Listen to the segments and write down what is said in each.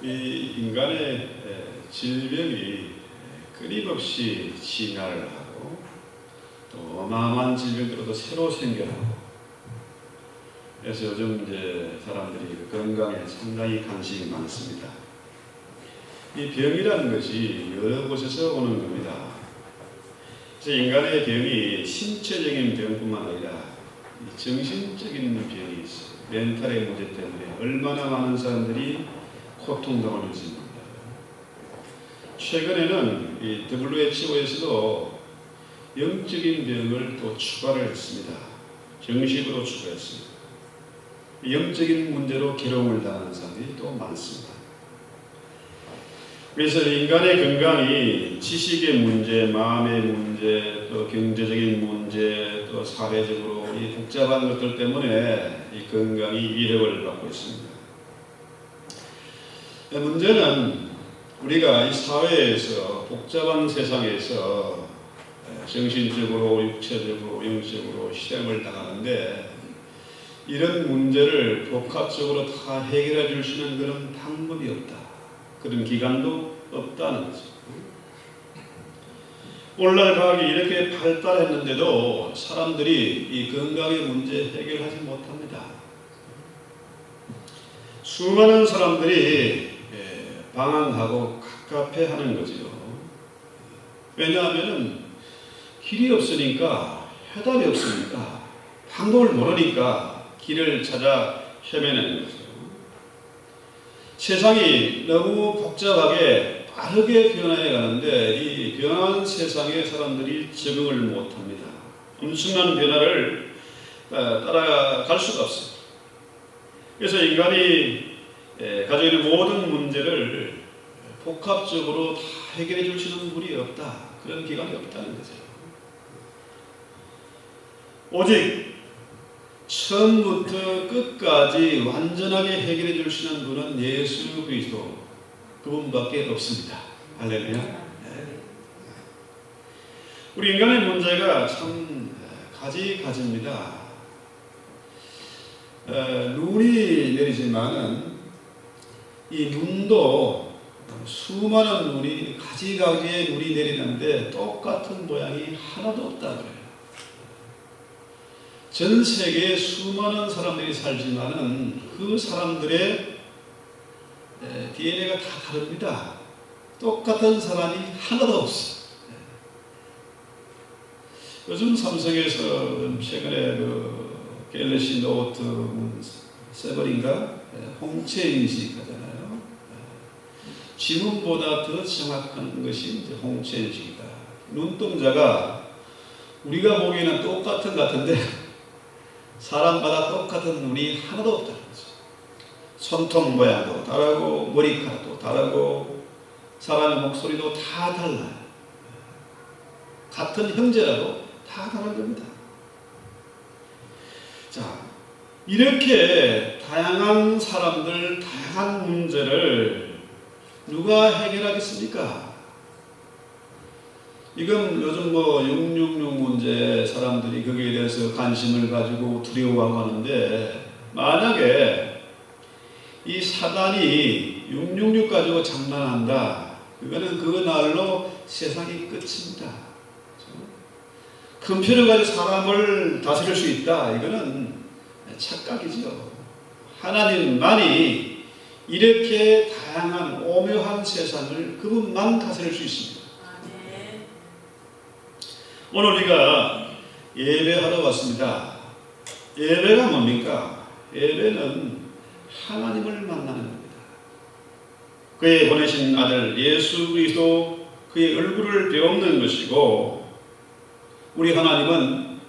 이 인간의 질병이 끊임없이 진화를 하고 또 어마어마한 질병들도 새로 생겨나고, 그래서 요즘 이제 사람들이 건강에 상당히 관심이 많습니다. 이 병이라는 것이 여러 곳에서 오는 겁니다. 그래서 인간의 병이 신체적인 병뿐만 아니라 정신적인 병이 있어요. 멘탈의 문제 때문에 얼마나 많은 사람들이 고통당하고 있습니다. 최근에는 이 WHO에서도 영적인 병을 또 추가를 했습니다. 정식으로 추가했습니다. 영적인 문제로 괴로움을 당하는 사람들이 또 많습니다. 그래서 인간의 건강이 지식의 문제, 마음의 문제, 또 경제적인 문제, 또 사회적으로 이 복잡한 것들 때문에 이 건강이 위협을 받고 있습니다. 문제는 우리가 이 사회에서 복잡한 세상에서 정신적으로, 육체적으로, 영적으로 시험을 당하는데, 이런 문제를 복합적으로 다 해결해 줄 수 있는 그런 방법이 없다. 그런 기관도 없다는 거죠. 오늘날 과학이 이렇게 발달했는데도 사람들이 이 건강의 문제 해결하지 못합니다. 수많은 사람들이 방황하고 갑갑해하는 거죠. 왜냐하면 길이 없으니까, 해답이 없으니까, 방법을 모르니까 길을 찾아 헤매는 거죠. 세상이 너무 복잡하게 빠르게 변화해 가는데 이 변화한 세상에 사람들이 적응을 못합니다. 엄청난 변화를 따라갈 수가 없어요. 그래서 인간이 가지고 있는 모든 문제를 복합적으로 다 해결해 줄 수 있는 분이 없다. 그런 기관이 없다는 거죠. 오직 처음부터 끝까지 완전하게 해결해 줄 수 있는 분은 예수 그리스도, 그분밖에 없습니다. 할렐루야. 네. 우리 인간의 문제가 참 가지가지입니다. 눈이 내리지만은 이 눈도 수많은 눈이, 가지가지의 눈이 내리는데 똑같은 모양이 하나도 없다 그래요. 전 세계에 수많은 사람들이 살지만은 그 사람들의 DNA가 다 다릅니다. 똑같은 사람이 하나도 없어. 요즘 삼성에서 최근에 그 갤럭시 노트 7인가 홍채 인식 하잖아요. 지문보다 더 정확한 것이 이제 홍채 인식이다. 눈동자가 우리가 보기에는 똑같은 것 같은데 사람마다 똑같은 눈이 하나도 없다는 거죠. 손톱 모양도 다르고 머리카락도 다르고 사람의 목소리도 다 달라요. 같은 형제라도 다 다른 겁니다. 자, 이렇게 다양한 사람들, 다양한 문제를 누가 해결하겠습니까? 이건 요즘 666 문제 사람들이 거기에 대해서 관심을 가지고 두려워하고 하는데, 만약에 이 사단이 666 가지고 장난한다, 그거는 그날로 세상이 끝입니다. 컴퓨터 가지고 사람을 다스릴 수 있다, 이거는 착각이죠. 하나님만이 이렇게 다양한 오묘한 세상을 그분만 다스릴 수 있습니다. 오늘 우리가 예배하러 왔습니다. 예배가 뭡니까? 예배는 하나님을 만나는 겁니다. 그의 보내신 아들 예수 그리스도, 그의 얼굴을 배우는 것이고, 우리 하나님은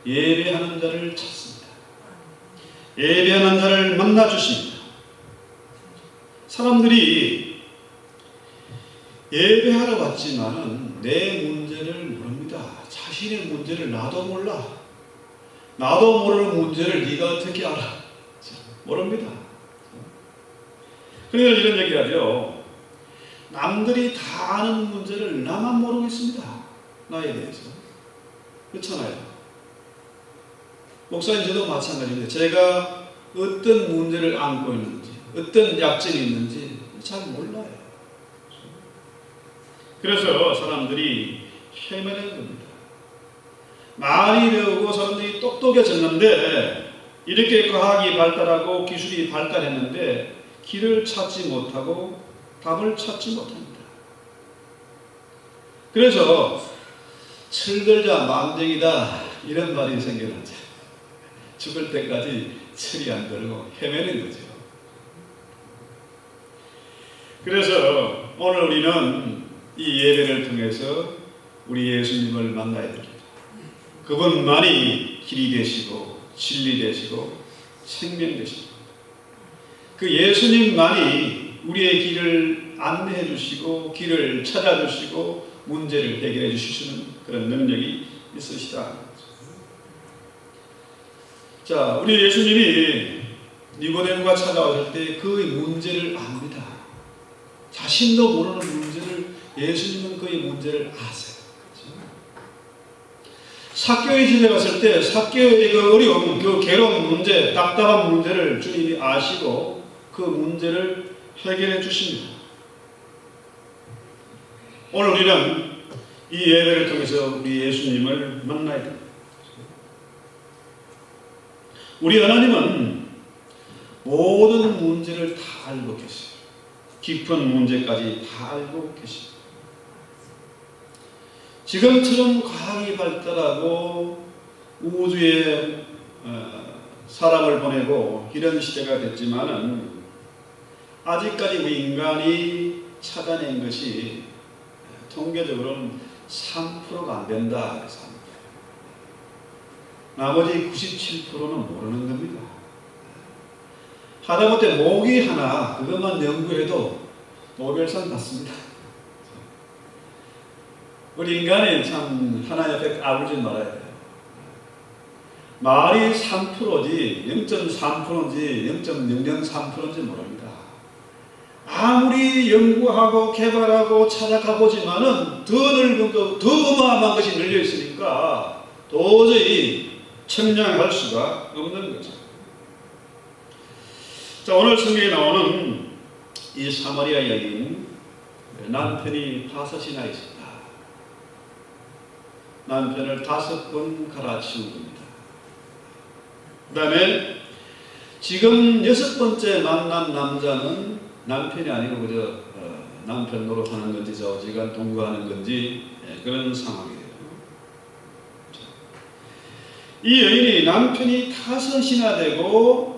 예배하는 자를 찾습니다. 예배하는 자를 만나 주십니다. 사람들이 예배하러 왔지만은 내 문제를 모릅니다. 자신의 문제를 나도 몰라. 나도 모르는 문제를 네가 어떻게 알아? 모릅니다. 그래서 이런 얘기를 하죠. 남들이 다 아는 문제를 나만 모르고 있습니다. 나에 대해서. 그렇잖아요. 목사님 저도 마찬가지인데, 제가 어떤 문제를 안고 있는지, 어떤 약점이 있는지 잘 몰라요. 그래서 사람들이 헤매는 겁니다. 많이 배우고 사람들이 똑똑해졌는데 이렇게 과학이 발달하고 기술이 발달했는데 길을 찾지 못하고 답을 찾지 못합니다. 그래서 철들자 만병이다 이런 말이 생겨나죠. 죽을 때까지 철이 안 들고 헤매는 거죠. 그래서 오늘 우리는 이 예배를 통해서 우리 예수님을 만나야 됩니다. 그분만이 길이 되시고 진리 되시고 생명 되시고 그 예수님만이 우리의 길을 안내해 주시고 길을 찾아주시고 문제를 해결해 주실 수 있는 그런 능력이 있으시다. 자, 우리 예수님이 니고데모가 찾아왔을 때 그 문제를 압니다. 자신도 모르는 문제를 예수님은 그의 문제를 아세요. 삭개오의 집에 갔을 때 삭개오의 그 어려움, 그 괴로운 문제, 답답한 문제를 주님이 아시고 그 문제를 해결해 주십니다. 오늘 우리는 이 예배를 통해서 우리 예수님을 만나야 됩니다. 우리 하나님은 모든 문제를 다 알고 계세요. 깊은 문제까지 다 알고 계십니다. 지금처럼 과학이 발달하고 우주에 사람을 보내고 이런 시대가 됐지만은 아직까지 우리 인간이 찾아낸 것이 통계적으로는 3%가 안 된다. 나머지 97%는 모르는 겁니다. 하다못해 모기 하나 그것만 연구해도 노벨상 받습니다. 우리 인간이 참 하나 옆에 아물지 말아야 돼요. 말이 3%지 0.3%인지 0.003%인지 모릅니다. 아무리 연구하고 개발하고 찾아가보지만은 더 넓은 거, 더 어마어마한 것이 늘려 있으니까 도저히 측량할 수가 없는 거죠. 자, 오늘 성경에 나오는 이 사마리아 여인 남편이 5이나 있었다. 남편을 5번 갈아치운 겁니다. 그 다음에 지금 6번째 만난 남자는 남편이 아니고 그저 남편 노릇하는 건지 저지간 동거하는 건지 그런 상황이에요. 이 여인이 남편이 5이나 되고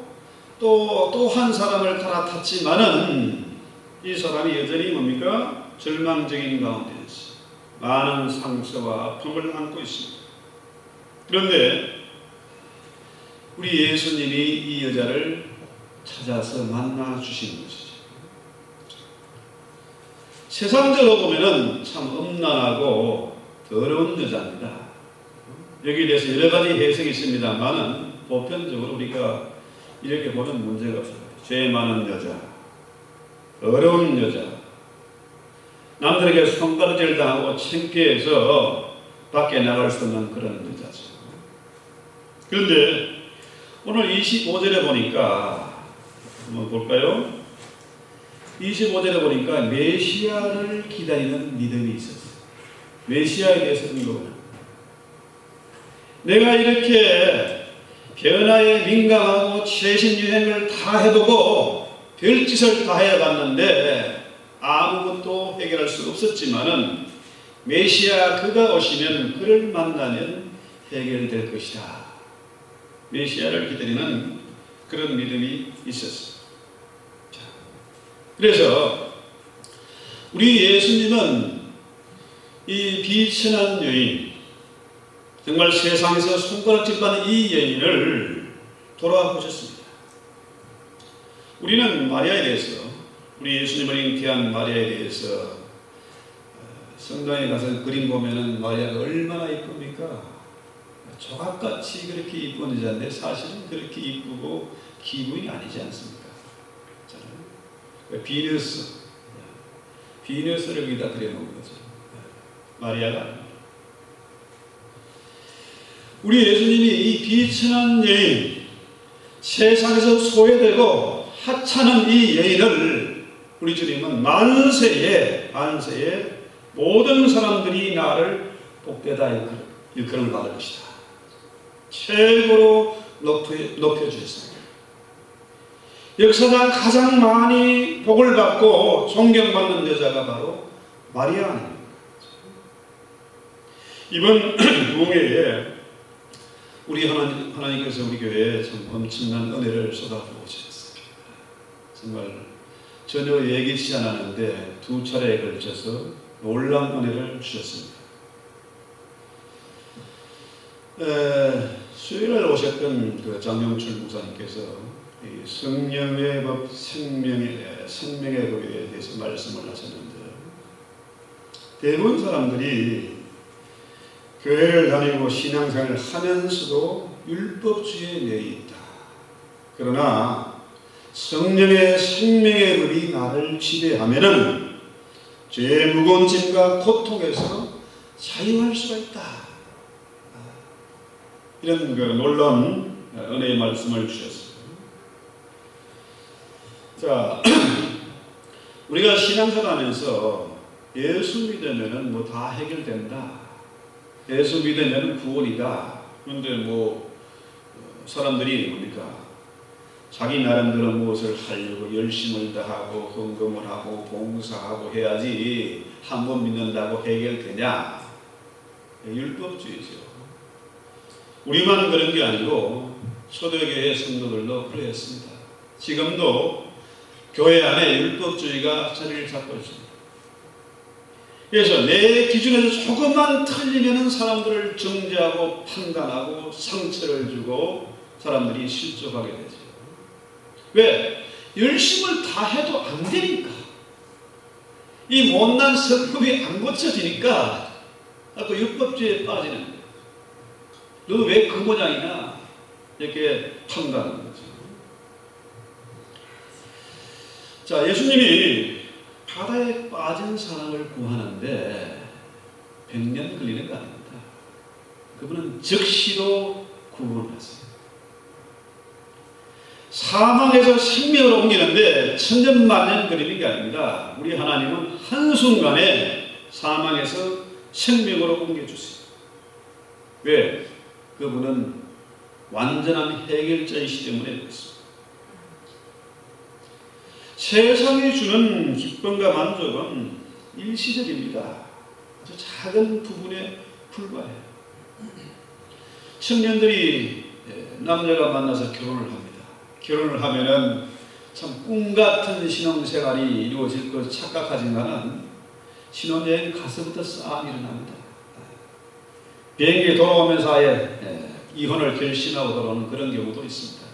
또 한 사람을 갈아탔지만은 이 사람이 여전히 뭡니까? 절망적인 가운데 있어요. 많은 상처와 아픔을 안고 있습니다. 그런데 우리 예수님이 이 여자를 찾아서 만나 주시는 것이죠. 세상적으로 보면은 참 음란하고 더러운 여자입니다. 여기에 대해서 여러 가지 해석이 있습니다만은 보편적으로 우리가 이렇게 보면 문제가 없어요. 죄 많은 여자, 어려운 여자, 남들에게 손가락질 당하고 창피해서 밖에 나갈 수 없는 그런 여자죠. 그런데 오늘 25절에 보니까 한번 볼까요? 25절에 보니까 메시아를 기다리는 믿음이 있었어요. 메시아에 대해서 궁금해요. 내가 이렇게 변화에 민감하고 최신 유행을 다 해보고 별짓을 다 해봤는데 아무것도 해결할 수 없었지만은 메시아 그가 오시면 그를 만나면 해결될 것이다. 메시아를 기다리는 그런 믿음이 있었어요. 자, 그래서 우리 예수님은 이 비천한 여인, 정말 세상에서 손가락질 받는 이 여인을 돌아보셨습니다. 우리는 마리아에 대해서, 우리 예수님을 잉태한 마리아에 대해서 성당에 가서 그림 보면은 마리아가 얼마나 이쁩니까? 조각같이 그렇게 이쁜 여자인데 사실은 그렇게 이쁘고 기분이 아니지 않습니까? 비너스를 여기다 그려놓은 거죠. 마리아가 아닙니다. 우리 예수님이 이 비천한 여인, 세상에서 소외되고 하찮은 이 여인을 우리 주님은 만세에 모든 사람들이 나를 복되다 일컬음을 받을 것이다. 최고로 높여주셨습니다. 역사상 가장 많이 복을 받고 존경받는 여자가 바로 마리아입니다. 이번 부흥회에 우리 하나님께서 우리 교회에 참 엄청난 은혜를 쏟아부으셨어요. 정말 전혀 예기치 않았는데 두 차례에 걸쳐서 놀라운 은혜를 주셨습니다. 수요일날 오셨던 그 장명철 목사님께서 이 성령의 법, 생명의 법에 대해서 말씀을 하셨는데, 대부분 사람들이 교회를 다니고 신앙생활을 하면서도 율법주의에 매여 있다. 그러나 성령의 생명의 법이 나를 지배하면은 죄의 무거운 짐과 고통에서 자유할 수가 있다. 이런 그 놀라운 은혜의 말씀을 주셨습니다. 자, 우리가 신앙생활 하면서 예수 믿으면은 뭐 다 해결된다. 예수 믿으면 구원이다. 그런데 사람들이 뭡니까? 자기 나름대로 무엇을 하려고 열심을 다하고 헌금을 하고 봉사하고 해야지 한 번 믿는다고 해결되냐? 율법주의죠. 우리만 그런 게 아니고 초대교회 성도들도 그랬습니다. 지금도 교회 안에 율법주의가 자리를 잡고 있습니다. 그래서 내 기준에서 조금만 틀리면 사람들을 정죄하고 판단하고 상처를 주고 사람들이 실족하게 되죠. 왜? 열심을 다 해도 안 되니까. 이 못난 성품이 안 고쳐지니까 그 율법주의에 빠지는 거예요. 너 왜 그 모양이냐? 이렇게 판단하는 거죠. 자, 예수님이 바다에 빠진 사람을 구하는데 100년 걸리는 거 아닙니다. 그분은 즉시로 구원하세요. 사망에서 생명으로 옮기는데 천년만년 걸리는 게 아닙니다. 우리 하나님은 한순간에 사망에서 생명으로 옮겨주세요. 왜? 그분은 완전한 해결자이시 때문에 그렇습니다. 세상이 주는 기쁨과 만족은 일시적입니다. 아주 작은 부분에 불과해요. 청년들이 남녀가 만나서 결혼을 합니다. 결혼을 하면은 참 꿈같은 신혼생활이 이루어질 것 착각하지만은 신혼여행 가서부터 싸움이 일어납니다. 비행기 돌아오면서 아예 이혼을 결심하고 돌아오는 그런 경우도 있습니다.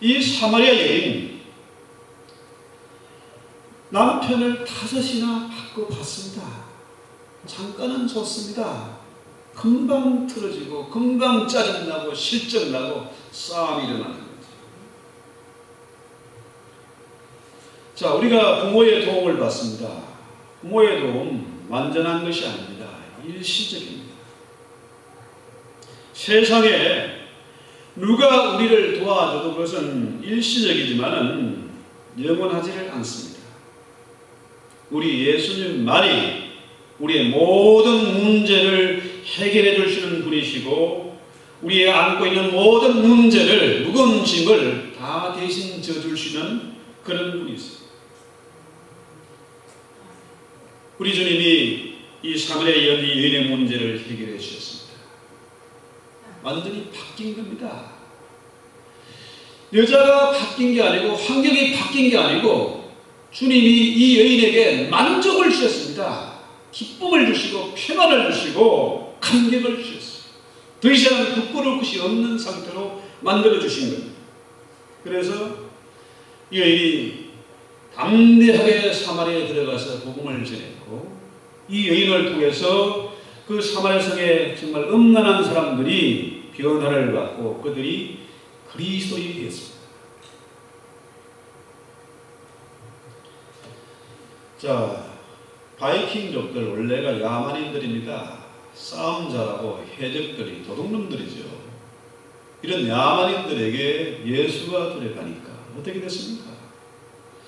이 사마리아 여인, 남편을 5이나 바꿔봤습니다. 잠깐은 좋습니다. 금방 틀어지고 금방 짜증나고 실적나고 싸움이 일어나는 거죠. 자, 우리가 부모의 도움을 받습니다. 부모의 도움 완전한 것이 아닙니다. 일시적입니다. 세상에 누가 우리를 도와줘도 그것은 일시적이지만은 영원하지를 않습니다. 우리 예수님만이 우리의 모든 문제를 해결해 주시는 분이시고 우리의 안고 있는 모든 문제를, 무거운 짐을 다 대신 져줄 수 있는 그런 분이세요. 우리 주님이 이 사마리아 여인의 문제를 해결해 주셨습니다. 완전히 바뀐 겁니다. 여자가 바뀐 게 아니고 환경이 바뀐 게 아니고 주님이 이 여인에게 만족을 주셨습니다. 기쁨을 주시고 평안을 주시고 감격을 주셨어요. 더 이상 부끄러울 것이 없는 상태로 만들어 주신 겁니다. 그래서 이 여인이 담대하게 사마리아에 들어가서 복음을 전했고 이 여인을 통해서 그 사마리아 성에 정말 음란한 사람들이 변화를 받고 그들이 그리스도인이 되었습니다. 자, 바이킹족들 원래가 야만인들입니다. 싸움 잘하고 해적들이 도둑놈들이죠. 이런 야만인들에게 예수가 들어가니까 어떻게 됐습니까?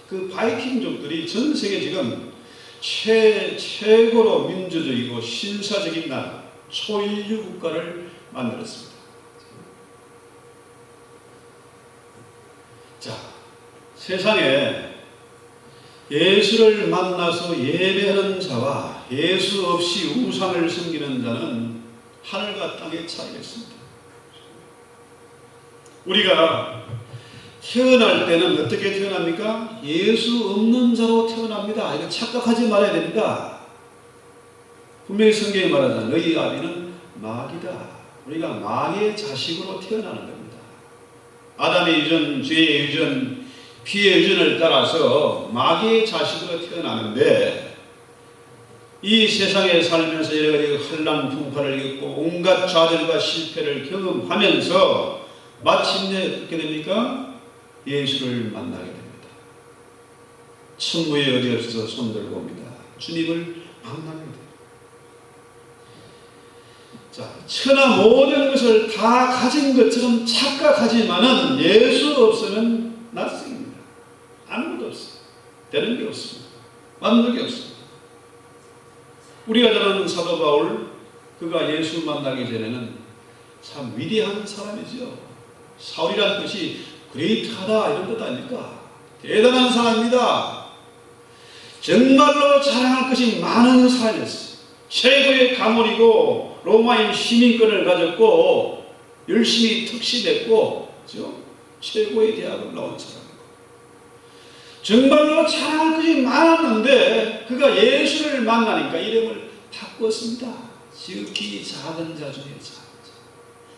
그 바이킹족들이 전 세계 지금 최고로 민주적이고 신사적인 나라, 초인류 국가를 만들었습니다. 자, 세상에 예수를 만나서 예배하는 자와 예수 없이 우상을 섬기는 자는 하늘과 땅의 차이가 있습니다. 우리가 태어날 때는 어떻게 태어납니까? 예수 없는 자로 태어납니다. 이거 착각하지 말아야 됩니다. 분명히 성경이 말하잖아요. 너희 아비는 마귀다. 우리가 마귀의 자식으로 태어나는 겁니다. 아담의 유전, 죄의 유전, 피의 유전을 따라서 마귀의 자식으로 태어나는데 이 세상에 살면서 여러 가지 환난 풍파를 겪고 온갖 좌절과 실패를 경험하면서 마침내 어떻게 됩니까? 예수를 만나게 됩니다. 천무에 어디 없어서 손들고 옵니다. 주님을 만납니다. 자, 천하 모든 것을 다 가진 것처럼 착각하지만은 예수 없으면 낯설입니다. 아무것도 없어요. 되는 게 없습니다. 만족이 없습니다. 우리가 잘 아는 사도 바울, 그가 예수 만나기 전에는 참 위대한 사람이죠. 사울이라는 뜻이 그레이트하다 이런 뜻 아닙니까? 대단한 사람입니다. 정말로 자랑할 것이 많은 사람이었어요. 최고의 가문이고 로마인 시민권을 가졌고 열심히 특시됐고 그렇죠? 최고의 대학을 나온 사람이고 정말로 자랑할 것이 많았는데 그가 예수를 만나니까 이름을 바꿨습니다. 지극히 작은 자 중에 작은 자,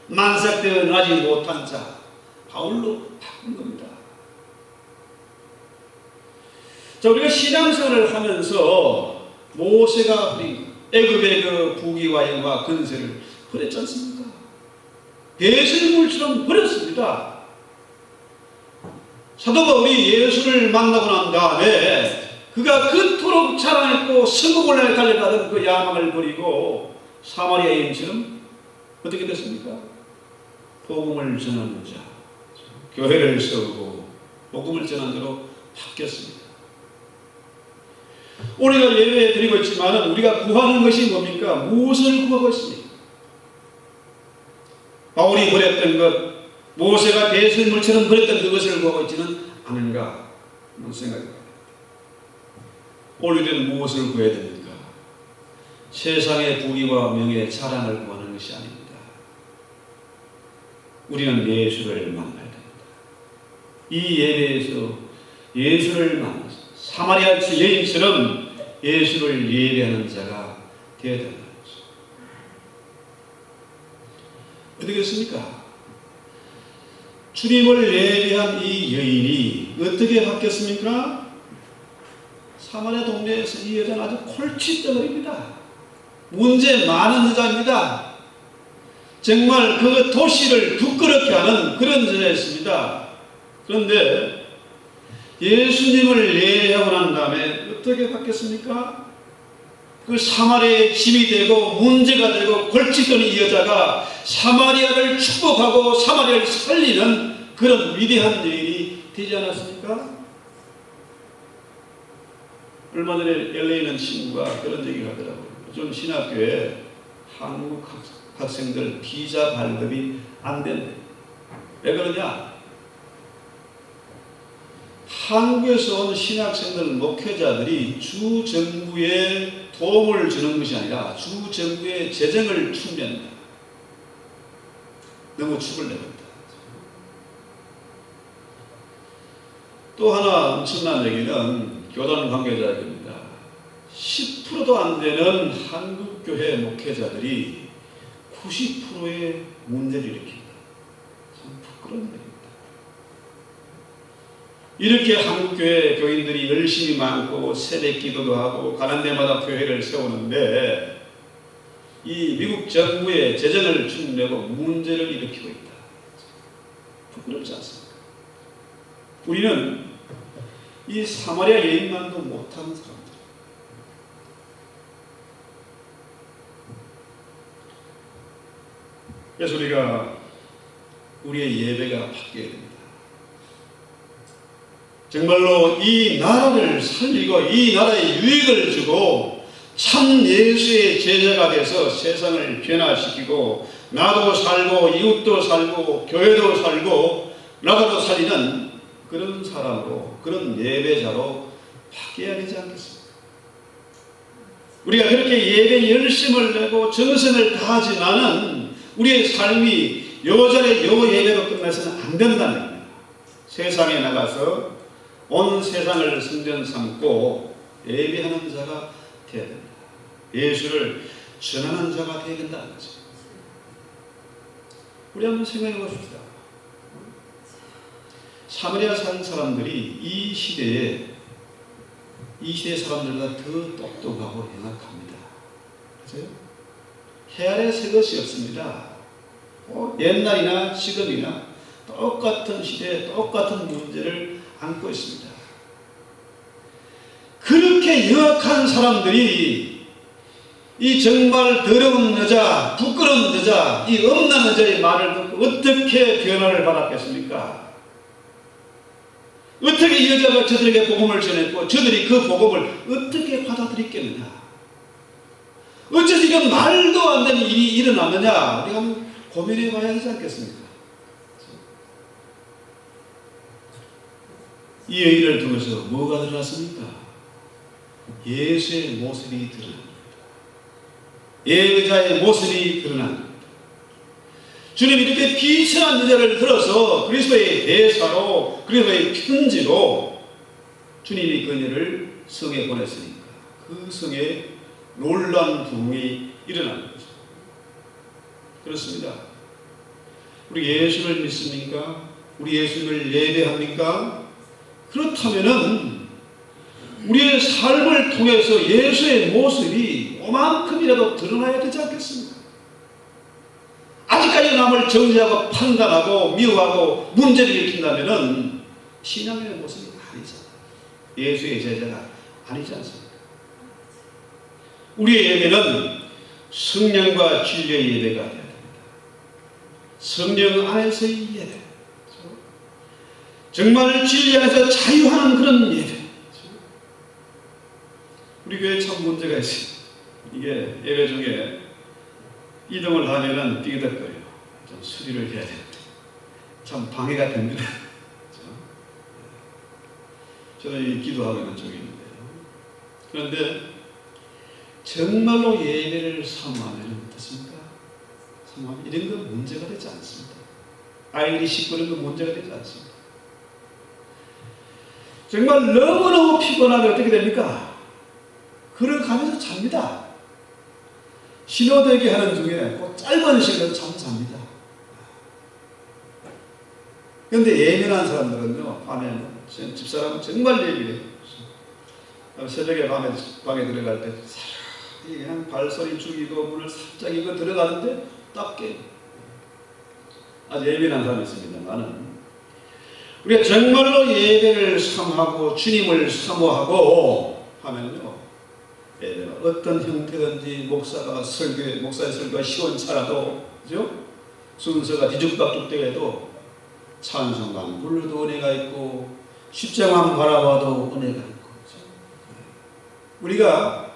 만삭되어 나지 못한 자, 바울로 바꾼 겁니다. 자, 우리가 신앙생활을 하면서 모세가 버린 애굽의 그 부귀와 영화 권세를 버렸지 않습니까? 배설물처럼 버렸습니다. 사도 바울이 예수를 만나고 난 다음에 그가 그토록 자랑했고 성공을 달려가던 그 야망을 버리고 사마리아인처럼 어떻게 됐습니까? 복음을 전하는 자, 교회를 세우고 복음을 전하는 자로 바뀌었습니다. 우리가 예배 드리고 있지만 우리가 구하는 것이 뭡니까? 무엇을 구하고 있습니까? 바울이 버렸던 것, 모세가 배설물처럼 버렸던 그것을 구하고 있지는 않은가 하는 생각입니다. 오늘 우리는 무엇을 구해야 됩니까? 세상의 부귀와 명예, 자랑을 구하는 것이 아닙니다. 우리는 예수를 만나야 됩니다. 이 예배에서 예수를 만나서 사마리아 여인처럼 예수를 예배하는 자가 되어야 된다는 것입니다. 어떻겠습니까? 주님을 예배한 이 여인이 어떻게 바뀌었습니까? 사마리아 동네에서 이 여자는 아주 콜칫덩어리입니다. 문제 많은 여자입니다. 정말 그 도시를 부끄럽게 하는 그런 여자였습니다. 그런데 예수님을 예배하고 난 다음에 어떻게 바뀌었습니까? 그 사마리아의 짐이 되고 문제가 되고 골칫던 이 여자가 사마리아를 축복하고 사마리아를 살리는 그런 위대한 여인이 되지 않았습니까? 얼마 전에 LA에 있는 친구가 그런 얘기를 하더라고요. 요즘 신학교에 한국 학생들 비자 발급이 안 된대. 왜 그러냐? 한국에서 온 신학생들 목회자들이 주 정부에 도움을 주는 것이 아니라 주 정부의 재정을 충전한다. 너무 축을 내버린다. 또 하나 엄청난 얘기는 교단 관계자입니다. 10%도 안 되는 한국교회 목회자들이 90%의 문제를 일으킵니다. 참 부끄러운 일입니다. 이렇게 한국교회 교인들이 열심히 많고 새벽기도도 하고 가는 데마다 교회를 세우는데 이 미국 정부의 재정을 축내고 문제를 일으키고 있다. 부끄럽지 않습니까? 우리는 이 사마리아 여인만도 못하는 사람들. 그래서 우리가 우리의 예배가 바뀌어야 됩니다. 정말로 이 나라를 살리고 이 나라에 유익을 주고 참 예수의 제자가 돼서 세상을 변화시키고 나도 살고 이웃도 살고 교회도 살고 나라도 살리는 그런 사람으로, 그런 예배자로 바뀌어야 되지 않겠습니까? 우리가 그렇게 예배 열심을 내고 정성을 다하지만은 우리의 삶이 요 자리에 요 예배로 끝나서는 안 된다는 겁니다. 세상에 나가서 온 세상을 성전 삼고 예배하는 자가 되어야 됩니다. 예수를 전하는 자가 되어야 된다는 거죠. 우리 한번 생각해 보십시다. 사마리아 사는 사람들이 이 시대에 사람들보다 더 똑똑하고 행악합니다. 그렇죠? 해 아래 새 것이 없습니다. 옛날이나 지금이나 똑같은 시대에 똑같은 문제를 안고 있습니다. 그렇게 영악한 사람들이 이 정말 더러운 여자, 부끄러운 여자, 이 없는 여자의 말을 듣고 어떻게 변화를 받았겠습니까? 어떻게 이 여자가 저들에게 복음을 전했고 저들이 그 복음을 어떻게 받아들였겠느냐? 어째서 이런 말도 안 되는 일이 일어나느냐? 우리가 한번 고민해 봐야 하지 않겠습니까? 이 여인을 통해서 뭐가 드러났습니까? 예수의 모습이 드러납니다. 여자의 모습이 드러납니다. 주님이 이렇게 비천한 여자를 들어서 그리스도의 대사로, 그리스도의 편지로 주님이 그녀를 성에 보냈으니까 그 성에 놀라운 부흥이 일어나는 거죠. 그렇습니다. 우리 예수를 믿습니까? 우리 예수님을 예배합니까? 그렇다면은 우리의 삶을 통해서 예수의 모습이 요만큼이라도 드러나야 되지 않겠습니까? 아직까지 남을 정죄하고 판단하고 미워하고 문제를 일으킨다면은 신앙의 모습이 아니잖아요. 예수의 제자가 아니지 않습니까? 우리의 예배는 성령과 진리의 예배가 되어야 됩니다. 성령 안에서의 예배, 정말 진리 안에서 자유하는 그런 예배. 우리 교회에 참 문제가 있어요. 이게 예배 중에 이동을 하면은 삐그덕거려요. 좀 수리를 해야 됩니다. 참 방해가 됩니다. 저는 기도하고 있는 쪽에 있는데요. 그런데 정말로 예배를 사모하면 어떻습니까? 사모하면 이런 건 문제가 되지 않습니다. 아이들이 시끄러운 건 문제가 되지 않습니다. 정말 너무너무 피곤하면 어떻게 됩니까? 걸어가면서 잡니다. 신호대기 하는 중에 꼭 짧은 시간에 잠zap니다. 그런데 예민한 사람들은요, 밤에는, 집사람은 정말 예민해요. 새벽에 방에 들어갈 때, 그냥 발소리 죽이고 문을 살짝 이거 들어가는데 딱 깨요. 아주 예민한 사람이 있습니다만은, 우리가 정말로 예배를 사모하고 주님을 사모하고 하면요, 예배는 어떤 형태든지 목사의 설교가 시원찮아도, 그죠? 순서가 뒤죽박죽되어도 찬송만 불러도 은혜가 있고 십자가만 바라봐도 은혜가 있고, 그죠? 우리가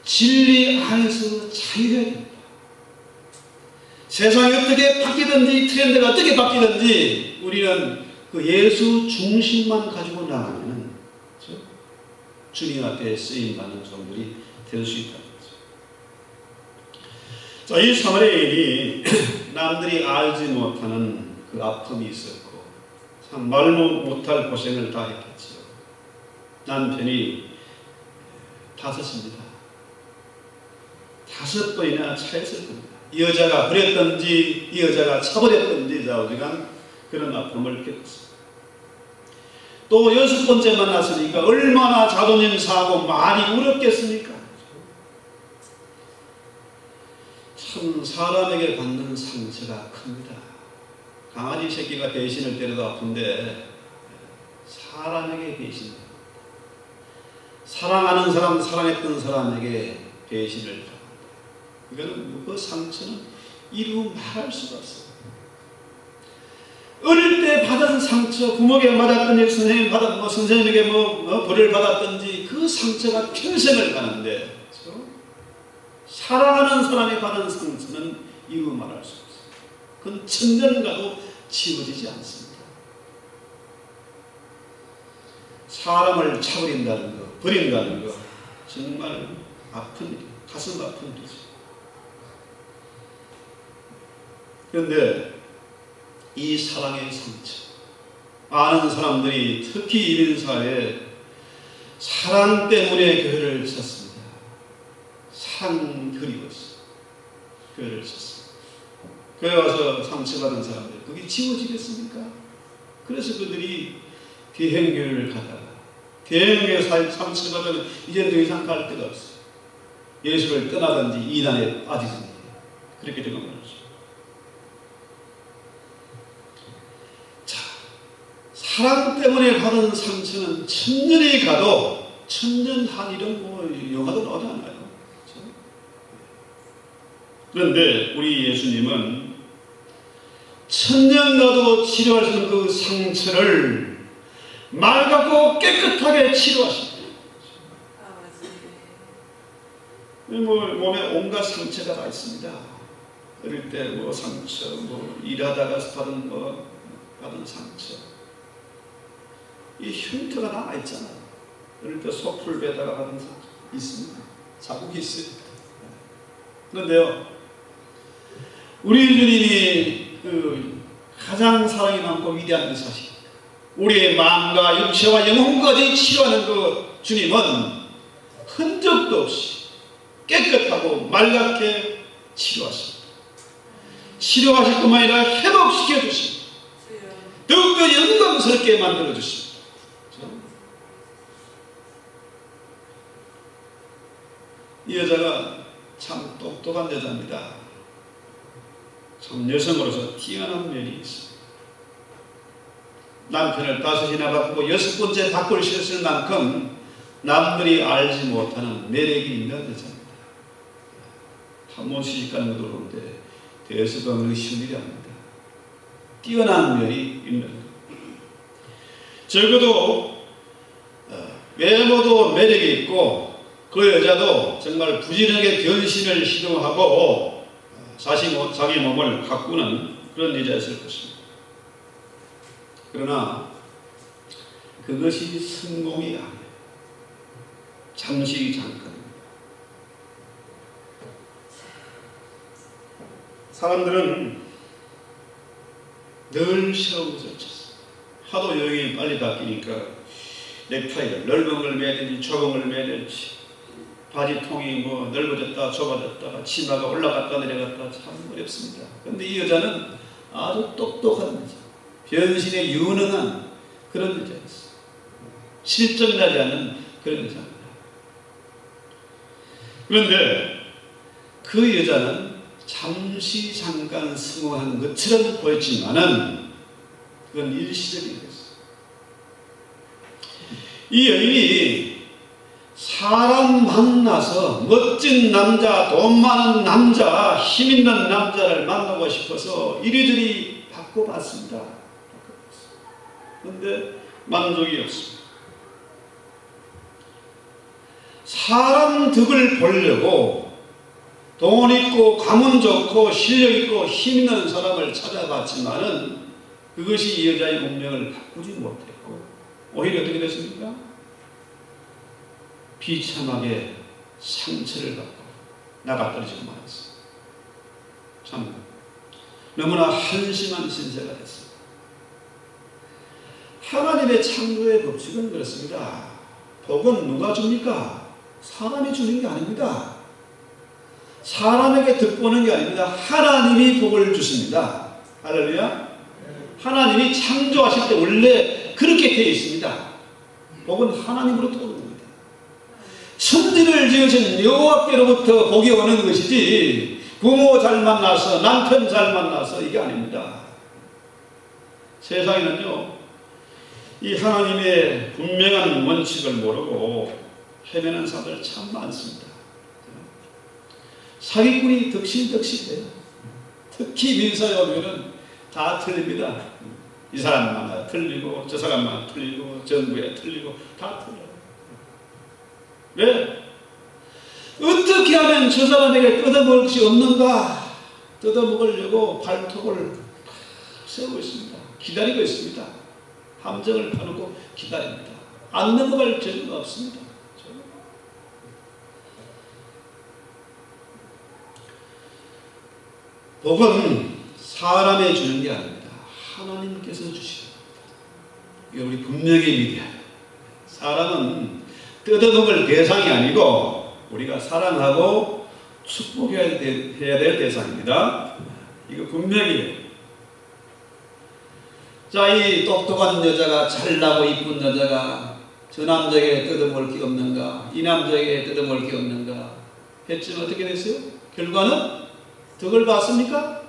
진리 안에서 자유해야 됩니다. 세상이 어떻게 바뀌든지 트렌드가 어떻게 바뀌든지 우리는 그 예수 중심만 가지고 나가면 주님 앞에 쓰임받는 종들이 될 수 있다는 거죠. 자, 이 사마리아인이 남들이 알지 못하는 그 아픔이 있었고 참 말로 못할 고생을 다 했겠죠. 남편이 5입니다. 5번이나 차였을 겁니다. 이 여자가 그랬던지 이 여자가 차버렸던지 좌우지간 그런 아픔을 겪었습니다. 또 6번째 만났으니까 얼마나 자존심 상하고 많이 울었겠습니까? 참 사람에게 받는 상처가 큽니다. 강아지 새끼가 배신을 때려도 아픈데 사람에게 배신을, 사랑하는 사람, 사랑했던 사람에게 배신을 당한다. 이거는 그 상처는 이루 말할 수가 없어요. 어릴 때 받은 상처, 부모에게 맞았든지 선생님에게 벌을 받았든지 그 상처가 평생을 가는데, 그렇죠? 사랑하는 사람이 받은 상처는 이루 말할 수 없어요. 그건 천년 가도 지워지지 않습니다. 사람을 차버린다는 거, 버린다는 거 정말 아픈 일, 가슴 아픈 일이죠. 그런데 이 사랑의 상처, 많은 사람들이 특히 이민사회에 사랑 때문에 교회를 찾습니다. 사랑 그리워서 교회를 찾습니다. 교회 와서 상처받은 사람들, 그게 지워지겠습니까? 그래서 그들이 대형교회를 가다가 대형교회 상처받으면 이제 더 이상 갈 데가 없어요. 예수를 떠나든지 이단에 빠지든지 그렇게 되는 거죠. 자, 사랑 때문에 받은 상처는 천년이 가도 천년 한일은 영화도 나오지 않아요. 그렇죠? 그런데 우리 예수님은 천년 가도 치료할 수 있는 그 상처를 맑고 깨끗하게 치료하십니다. 몸에 온갖 상처가 다 있습니다. 어릴 때 상처, 일하다가 받은 상처, 이 흉터가 남아있잖아요. 어릴 때 소풀 베다가 받은 상처 있습니다. 자국이 있어요. 그런데요, 우리 주님이 가장 사랑이 많고 위대한 의사십니다. 우리의 마음과 육체와 영혼까지 치료하는 그 주님은 흔적도 없이 깨끗하고 맑게 치료하십니다. 치료하실 뿐만 아니라 회복시켜 주십니다. 더욱더 영광스럽게 만들어 주십니다. 이 여자가 참 똑똑한 여자입니다. 참 여성으로서 뛰어난 면이 있습니다. 남편을 5이나 바꾸고 6번째 바꿀 실수를 만큼 남들이 알지 못하는 매력이 있는 여자입니다. 한번 시집가는 것도 그런데 대수가 쉬운 일이 아닙니다. 뛰어난 면이 있는 것. 적어도 외모도 매력이 있고 그 여자도 정말 부지런하게 변신을 시도하고 자기 몸을 가꾸는 그런 여자였을 것입니다. 그러나 그것이 성공이 아니에요. 잠시 잠깐입니다. 사람들은 늘 시험을 쳤어요. 하도 여행이 빨리 바뀌니까 넥타이를 넓은 걸 매야 될지 좁은 걸 매야 될지, 바지통이 넓어졌다 좁아졌다가 치마가 올라갔다 내려갔다 참 어렵습니다. 그런데 이 여자는 아주 똑똑한 여자, 변신에 유능한 그런 여자였어요. 실전나지 않은 그런 여자입니다. 그런데 그 여자는 잠시 잠깐 성공한 것처럼 보였지만은 그건 일시적인 것이었어요. 이 여인이 사람 만나서 멋진 남자, 돈 많은 남자, 힘 있는 남자를 만나고 싶어서 이리저리 바꿔봤습니다. 그런데 만족이 없습니다. 사람 덕을 보려고 돈 있고 가문 좋고 실력 있고 힘 있는 사람을 찾아봤지만은 그것이 이 여자의 운명을 바꾸지 못했고 오히려 어떻게 됐습니까? 비참하게 상처를 받고 나가떨어지고 말았어요. 참 너무나 한심한 신세가 됐습니다. 하나님의 창조의 법칙은 그렇습니다. 복은 누가 줍니까? 사람이 주는 게 아닙니다. 사람에게 득보는 게 아닙니다. 하나님이 복을 주십니다. 할렐루야. 하나님이 창조하실 때 원래 그렇게 되어 있습니다. 복은 하나님으로부터 오는 겁니다. 천지를 지으신 여호와께로부터 복이 오는 것이지 부모 잘 만나서 남편 잘 만나서 이게 아닙니다. 세상에는요, 이 하나님의 분명한 원칙을 모르고 헤매는 사람들 참 많습니다. 사기꾼이 덕실덕실해요. 특히 민사에 오면은 다 틀립니다. 이 사람만 틀리고 저 사람만 틀리고 정부에 틀리고 다 틀려요. 왜? 어떻게 하면 저 사람에게 뜯어먹을 것이 없는가? 뜯어먹으려고 발톱을 세우고 있습니다. 기다리고 있습니다. 함정을 파놓고 기다립니다. 안 넘어갈 죄가 없습니다. 복은 사람이 주는 게 아닙니다. 하나님께서 주시는 겁니다. 이거 우리 분명히 믿어야 해요. 사람은 뜯어먹을 대상이 아니고 우리가 사랑하고 축복해야 될 대상입니다. 이거 분명히. 자, 이 똑똑한 여자가 잘나고 이쁜 여자가 저 남자에게 뜯어먹을 게 없는가, 이 남자에게 뜯어먹을 게 없는가 했지만 어떻게 됐어요? 결과는 덕을 봤습니까?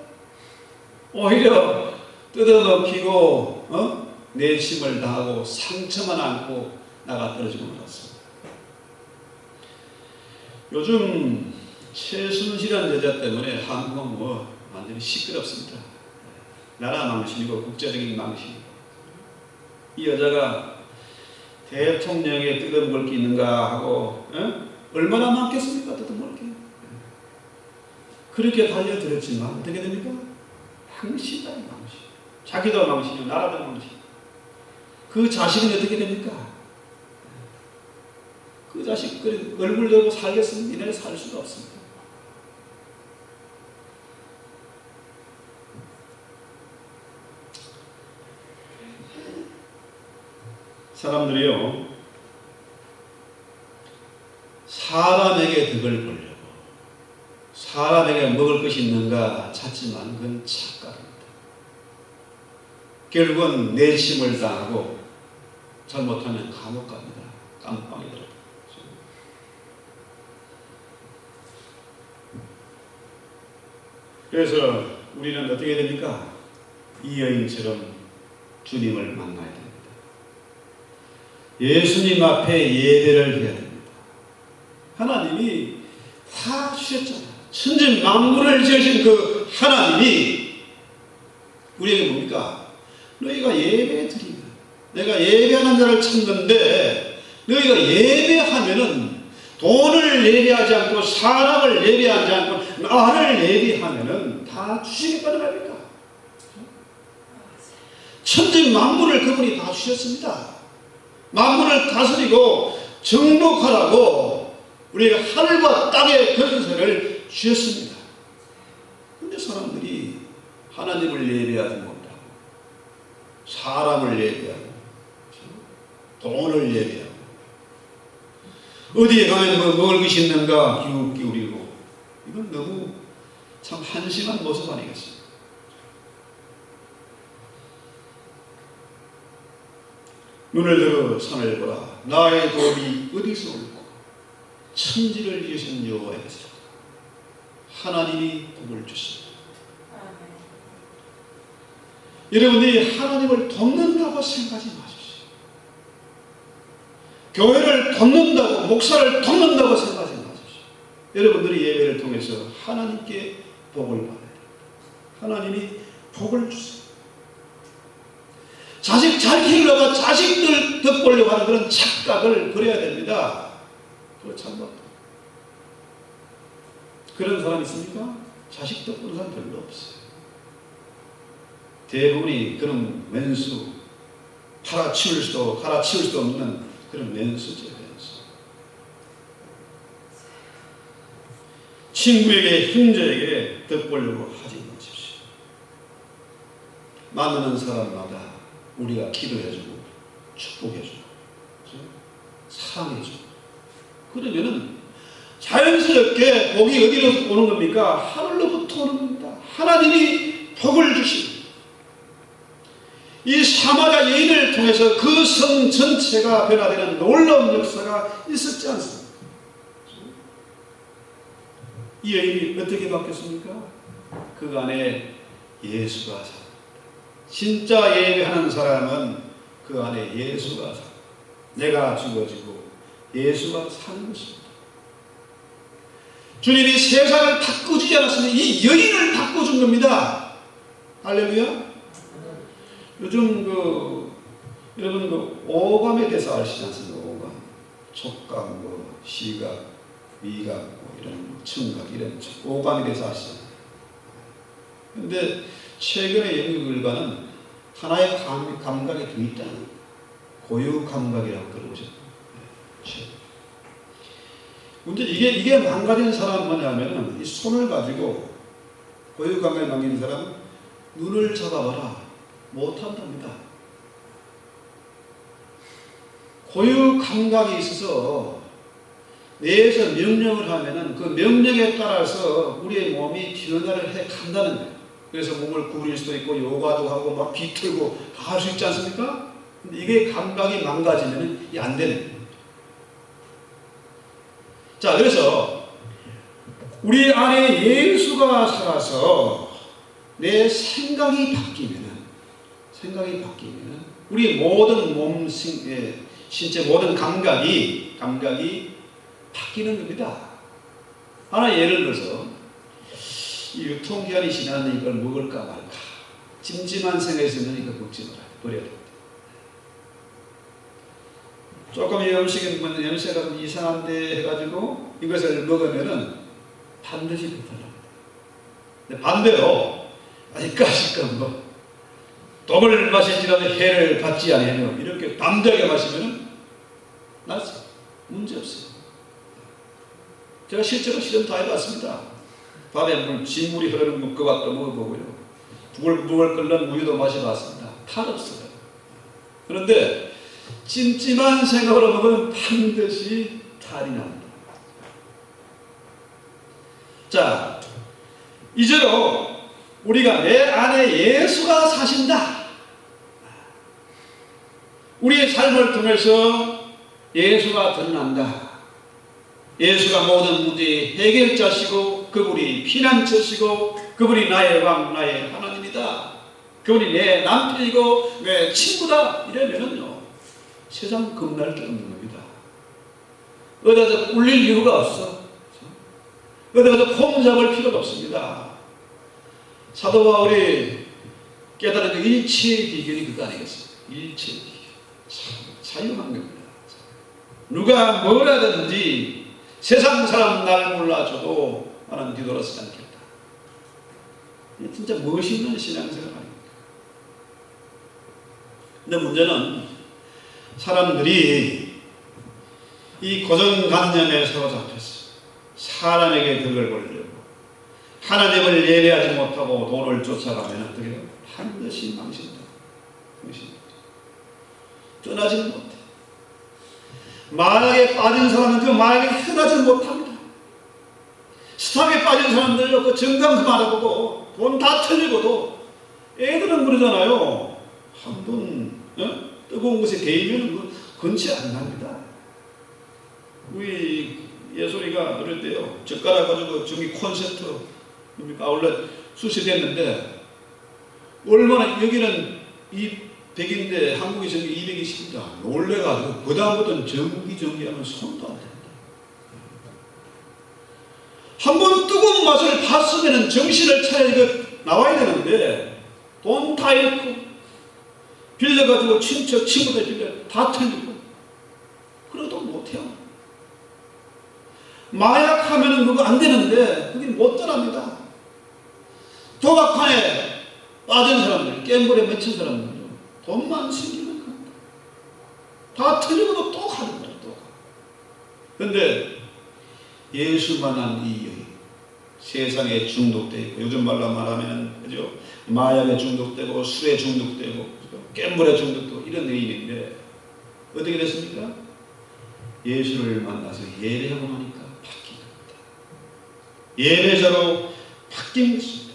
오히려 뜯어먹히고 내심을 다하고 상처만 안고 나가 떨어지고 말았습니다. 요즘 최순실이라는 여자 때문에 한국은 완전히 시끄럽습니다. 나라 망신이고 국제적인 망신이고. 이 여자가 대통령에 뜯어먹을 게 있는가 하고 얼마나 많겠습니까? 뜯어먹을 게. 그렇게 달려들었지만 어떻게 됩니까? 망신이다, 망신. 자기도 망신이고 나라도 망신. 그 자식은 어떻게 됩니까? 그 자식 얼굴 들고 살겠으면 니네는 살 수가 없습니다. 사람들이요, 사람에게 덕을 보려고 사람에게 먹을 것이 있는가 찾지만 그건 착각입니다. 결국은 내심을 당하고 잘못하면 감옥 갑니다. 깜빵이 들어요. 그래서 우리는 어떻게 됩니까? 이 여인처럼 주님을 만나야 됩니다. 예수님 앞에 예배를 해야 됩니다. 하나님이 다 주셨잖아요. 천지 만물을 지으신 그 하나님이 우리에게 뭡니까? 너희가 예배 드리면, 내가 예배하는 자를 찾는데 너희가 예배하면은 돈을 예배하지 않고 사람을 예배하지 않고 나를 예배하면은 다 주시겠다는 말입니까? 천지 만물을 그분이 다 주셨습니다. 만물을 다스리고 정복하라고 우리가 하늘과 땅의 권세를 주셨습니다. 그런데 사람들이 하나님을 예배하지 못하고 사람을 예배하고 돈을 예배하고 어디에 가면 뭐 먹을 것이 있는가 기울이고, 이건 너무 참 한심한 모습 아니겠습니까? 눈을 들어 산을 보라. 나의 도움이 어디서 올까? 천지를 지으신 여호와에게서 하나님이 복을 주십니다. 여러분들이 하나님을 돕는다고 생각하지 마십시오. 교회를 돕는다고, 목사를 돕는다고 생각하지 마십시오. 여러분들이 예배를 통해서 하나님께 복을 받아야 됩니다. 하나님이 복을 주세요. 자식 잘 키우려고 자식들 덕 보려고 하는 그런 착각을 버려야 됩니다. 그거 잘못. 그런 사람 있습니까? 자식 덕 보는 사람 별로 없어요. 대부분이 그런 왼수, 갈아치울 수도 없는 그런 왼수죠, 왼수. 친구에게, 형제에게 덕 보려고 하지 마십시오. 만나는 사람마다 우리가 기도해주고 축복해주고 사랑해주고 그러면은 자연스럽게 복이 어디로 오는 겁니까? 하늘로부터 오는 겁니다. 하나님이 복을 주십니다. 이 사마리아 여인을 통해서 그 성 전체가 변화되는 놀라운 역사가 있었지 않습니까? 이 여인이 어떻게 바뀌었습니까? 그 안에 예수가 살았습니다. 진짜 예배하는 사람은 그 안에 예수가 살아. 내가 죽어지고 예수가 사는 것입니다. 주님이 세상을 바꾸지 않았으니 이 여인을 바꿔준 겁니다. 할렐루야. 요즘 여러분 오감에 대해서 아시지 않습니까? 오감, 촉감, 시각, 미각, 이런 청각, 이런 오감에 대해서 아시잖아요. 그런데 최근의 연구 결과는 하나의 감각이 더 있다는 고유 감각이라고 들어보셨죠? 문제 이게 망가진 사람은 뭐냐면은 이 손을 가지고 고유 감각이 망가진 사람은 눈을 잡아봐라 못한답니다. 고유 감각이 있어서 뇌에서 명령을 하면은 그 명령에 따라서 우리의 몸이 변화를 해 간다는 거예요. 그래서 몸을 구부릴 수도 있고 요가도 하고 막 비틀고 다 할 수 있지 않습니까? 근데 이게 감각이 망가지면은 이게 안 되는 거예요. 자, 그래서 우리 안에 예수가 살아서 내 생각이 바뀌면은 우리 모든 몸, 신체 모든 감각이 바뀌는 겁니다. 하나 예를 들어서 이 유통기한이 지나는 이걸 먹을까 말까 찜찜한 생각이 있으면 이거 먹지 말아요. 버려야 됩니다. 조금 이 음식은 냄새가 좀 이상한데 해가지고 이것을 먹으면은 반드시 배탈납니다. 근데 반대로 아직까지 독을 마실지라도 해를 받지 않으며 이렇게 담대하게 마시면은 낫죠. 문제 없어요. 제가 실제로 실험 다 해봤습니다. 밥에 진물이 흐르는 것 같다 먹어보고요. 부글부글 끓는 우유도 마셔봤습니다. 탈 없어요. 그런데 찜찜한 생각으로 먹으면 반드시 탈이 납니다. 자, 이제로 우리가 내 안에 예수가 사신다. 우리의 삶을 통해서 예수가 드러난다. 예수가 모든 문제의 해결자시고 그분이 피난처시고 그분이 나의 왕, 나의 하나님이다. 그분이 내 남편이고 내 친구다. 이러면은요 세상 겁날 게 없는 겁니다. 어디 가서 꿀릴 이유가 없어. 어디 가서 폼 잡을 필요가 없습니다. 사도 바울이 깨달은 그 일체의 비결이 그거 아니겠습니까? 일체의 비결. 자유한 겁니다. 누가 뭐라든지 세상 사람 날 몰라줘도 나는 뒤돌아서지 않겠다. 이게 진짜 멋있는 신앙생활 아닙니까? 근데 문제는 사람들이 이 고정관념에 사로잡혔어. 사람에게 덕을 보려고 하나님을 예배하지 못하고 돈을 쫓아가면 어떻게 해요? 반드시 망신다. 떠나지는 못해. 마약에 빠진 사람은 그 마약에 떠나지 못합니다. 스탁에 빠진 사람들 그 정강 좀 알아보고 돈 다 털리고도 애들은 그러잖아요. 한번 뜨거운 것에 데이면 근처 안 납니다. 우리 예솔이가 어릴 때요 젓가락 가지고 전기 콘서트 아울렛 출시됐는데 얼마나 여기는 100인데 한국의 전기 220입니다. 놀래가지고 그 다음부터는 전기하면 손도 안 됩니다. 한번 뜨거운 맛을 봤으면 정신을 차려 나와야 되는데 돈 다 잃고 빌려가지고 친구들 빌려 다 틀리고 그래도 못해요. 마약하면은 그거 안 되는데 그게 못 떠납니다. 도박판에 빠진 사람들, 갬블에 맺힌 사람들 돈만 생기면 그런다. 다 틀리고도 또 가는 거야, 또 가. 그런데 예수만한 이 세상에 중독되어 있고, 요즘 말로 말하면, 그죠? 마약에 중독되고, 술에 중독되고, 갬블에 중독되고, 이런 내일인데, 어떻게 됐습니까? 예수를 만나서 예배하고 나니까 바뀐 겁니다. 예배자로 바뀐 것입니다.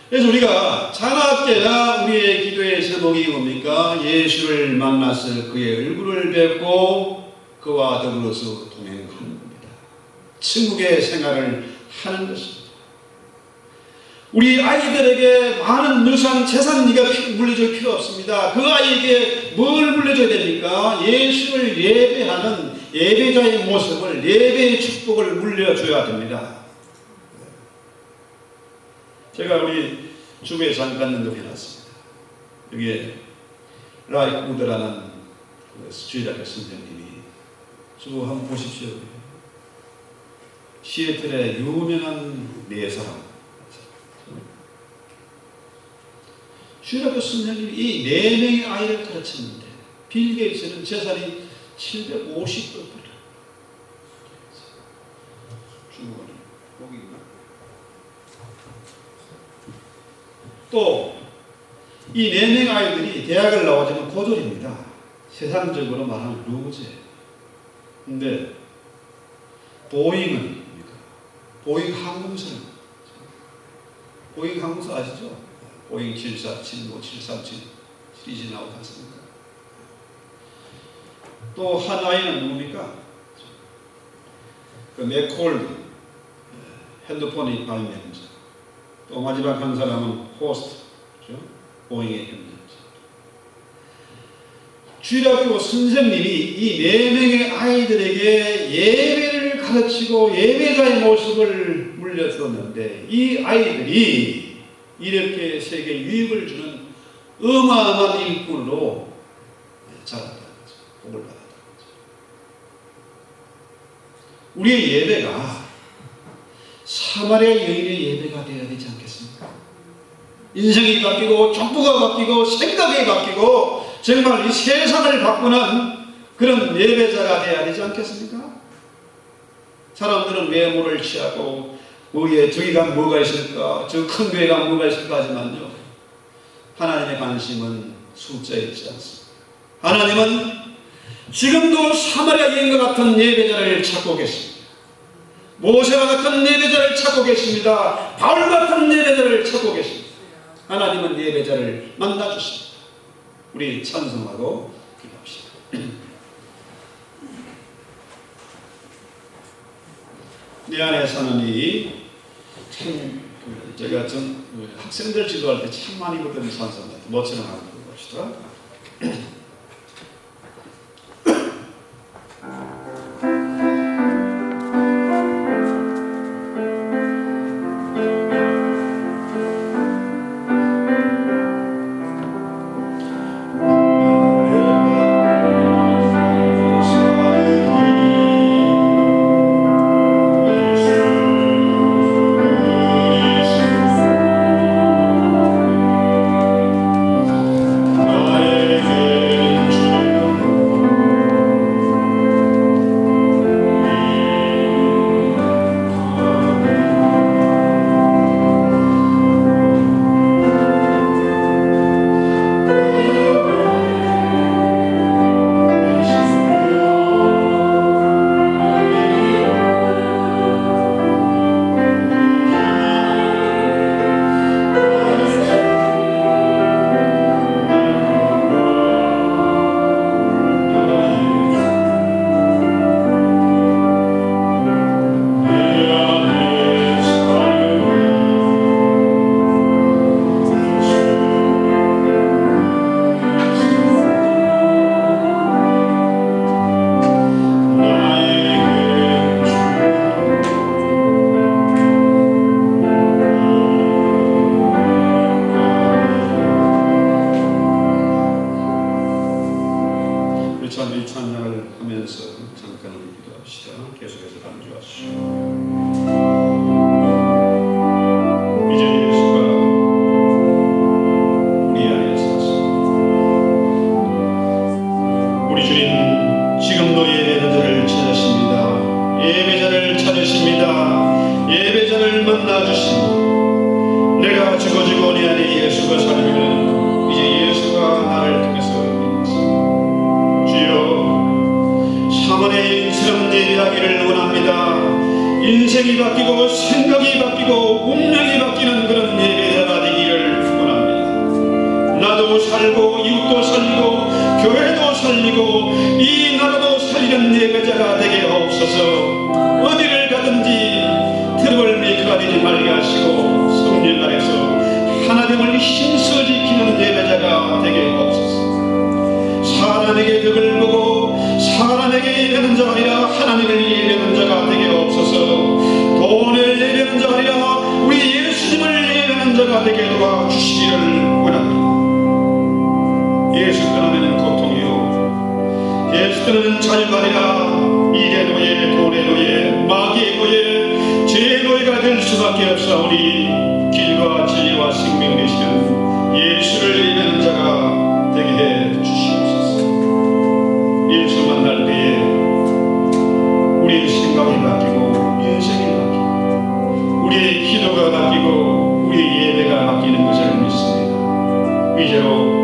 그래서 우리가 자나깨나 우리의 기도의 제목이 뭡니까? 예수를 만나서 그의 얼굴을 뵙고 그와 더불어서 동행하는 겁니다. 천국의 생활을 하는 것입니다. 우리 아이들에게 많은 유산, 재산 네가 물려줄 필요 없습니다. 그 아이에게 뭘 물려줘야 됩니까? 예수를 예배하는 예배자의 모습을, 예배의 축복을 물려줘야 됩니다. 제가 우리 주부에 잠깐 언급해놨습니다. 여기에 라이크 우드라는 주일학교 선생님이 주부 한번 보십시오. 시애틀의 유명한 네 사람, 주일학교 선생님이 이 네 명의 아이를 가르쳤는데 빌 게이츠는 재산이 750불. 중국어는 여기인가? 또 이 네 명의 아이들이 대학을 나와주면 고졸입니다. 세상적으로 말하는 루제. 근데 보잉은 뭡니까? 보잉 항공사는 보잉 항공사 아시죠? 보잉 747, 737 시리즈 나오지 않습니까? 또 한 아이는 뭡니까? 그 맥콜드 핸드폰이 발명자. 또 마지막 한 사람은 호스트, 그렇죠? 보잉의 협력자. 주일학교 선생님이 이 네 명의 아이들에게 예배를 가르치고 예배자의 모습을 물려주었는데 이 아이들이 이렇게 세계에 유익을 주는 어마어마한 일꾼으로 자랐다는 거죠. 복을 받았다는 거죠. 우리의 예배가 사마리아 여인의 예배가 되어야 되지 않겠습니까? 인생이 바뀌고 족보가 바뀌고 생각이 바뀌고 정말 이 세상을 바꾸는 그런 예배자가 되어야 되지 않겠습니까? 사람들은 외모를 취하고 저기가 뭐가 있을까, 저 큰 교회가 뭐가 있을까 하지만요, 하나님의 관심은 숫자에 있지 않습니다. 하나님은 지금도 사마리아 여인과 같은 예배자를 찾고 계십니다. 모세와 같은 예배자를 찾고 계십니다. 바울 같은 예배자를 찾고 계십니다. 하나님은 예배자를 만나주십니다. 우리 찬송하고 기도합시다. 내 안에 사는 이 참, 제가 학생들 지도할 때 참 많이 부르는 찬송입니다. 모처럼 한번 봅시다. 인생이 바뀌고 생각이 바뀌고 운명이 바뀌는 그런 예배자가 되기를 원합니다. 나도 살고 이웃도 살리고 교회도 살리고 이 나라도 살리는 예배자가 되게 하옵소서. 어디를 가든지 트러블 메이커가 되지 말게 하시고 성령 안에서 하나님을 힘써 지키는 예배자가 되게 하옵소서. 사람에게 덕을 보고 사람에게 예배하는 자가 아니라 하나님을 예배하는 자가 되게 하옵소서. 돈을 예배하는 자가 아니라 우리 예수님을 예배하는 자가 되게 도와주시옵소서. 그는 자유가 아니라 일의 노예, 돈의 노예, 마귀의 노예, 죄의 노예가 될 수밖에 없사오니 길과 진리와 생명 되시는 예수를 믿는 자가 되게 해 주시옵소서. 예수 만날 때에 우리의 생각이 바뀌고 인생이 바뀌고 우리의 기도가 바뀌고 우리의 예배가 바뀌는 것을 믿습니다. 이제로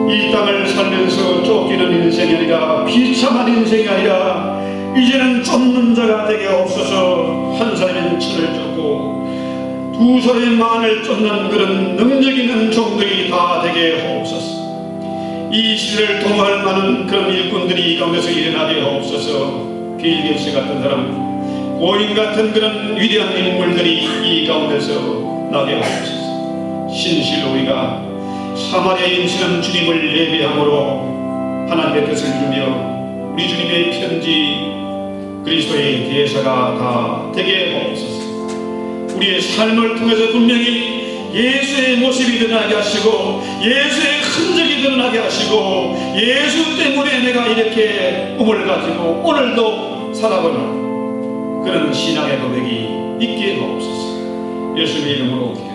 이 땅을 살면서 쫓기는 인생이 아니라 비참한 인생이 아니라 이제는 쫓는 자가 되게 없어서 한 사람은 천을 쫓고 두 사람의 만을 쫓는 그런 능력 있는 종들이 다 되게 하옵소서. 이 시대를 통할 만한 그런 일꾼들이 이 가운데서 일어나게 하옵소서. 빌 게이츠 같은 사람, 고인 같은 그런 위대한 인물들이 이 가운데서 나게 하옵소서. 신실로 우리가 사마리아 임신한 주님을 예배함으로 하나님의 뜻을 이루며 우리 주님의 편지 그리스도의 대사가 다 되게 하옵소서. 우리의 삶을 통해서 분명히 예수의 모습이 드러나게 하시고 예수의 흔적이 드러나게 하시고 예수 때문에 내가 이렇게 꿈을 가지고 오늘도 살아가는 그런 신앙의 고백이 있게 하옵소서. 예수님의 이름으로